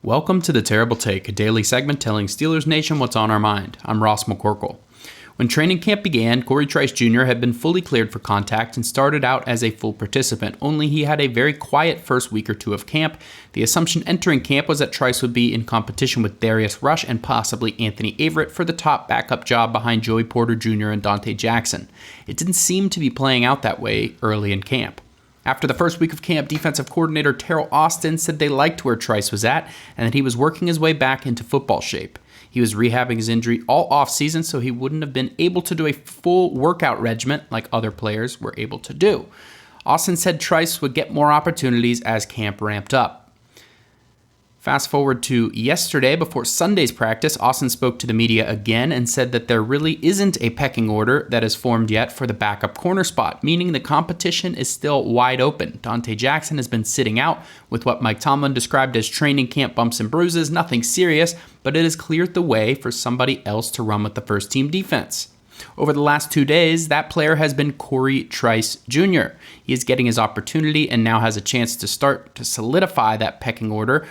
Welcome to The Terrible Take, a daily segment telling Steelers Nation what's on our mind. I'm Ross McCorkle. When training camp began, Cory Trice Jr. had been fully cleared for contact and started out as a full participant, only he had a very quiet first week or two of camp. The assumption entering camp was that Trice would be in competition with Darius Rush and possibly Anthony Averett for the top backup job behind Joey Porter Jr. and Dante Jackson. It didn't seem to be playing out that way early in camp. After the first week of camp, defensive coordinator Teryl Austin said they liked where Trice was at and that he was working his way back into football shape. He was rehabbing his injury all offseason, so he wouldn't have been able to do a full workout regimen like other players were able to do. Austin said Trice would get more opportunities as camp ramped up. Fast forward to yesterday, before Sunday's practice, Austin spoke to the media again and said that there really isn't a pecking order that is formed yet for the backup corner spot, meaning the competition is still wide open. Dante Jackson has been sitting out with what Mike Tomlin described as training camp bumps and bruises, nothing serious, but it has cleared the way for somebody else to run with the first team defense. Over the last 2 days, that player has been Cory Trice Jr. He is getting his opportunity and now has a chance to start to solidify that pecking order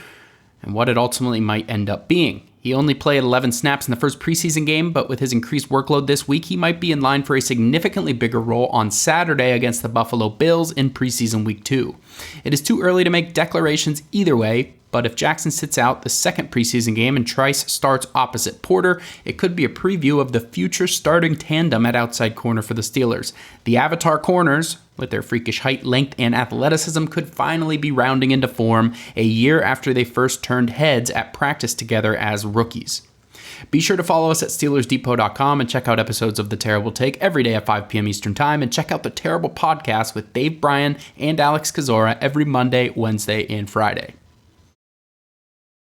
and what it ultimately might end up being. He only played 11 snaps in the first preseason game, but with his increased workload this week, he might be in line for a significantly bigger role on Saturday against the Buffalo Bills in preseason week 2. It is too early to make declarations either way, but if Jackson sits out the second preseason game and Trice starts opposite Porter, it could be a preview of the future starting tandem at outside corner for the Steelers. The Avatar corners, with their freakish height, length, and athleticism, could finally be rounding into form a year after they first turned heads at practice together as rookies. Be sure to follow us at SteelersDepot.com and check out episodes of The Terrible Take every day at 5 p.m. Eastern Time, and check out The Terrible Podcast with Dave Bryan and Alex Kozora every Monday, Wednesday, and Friday.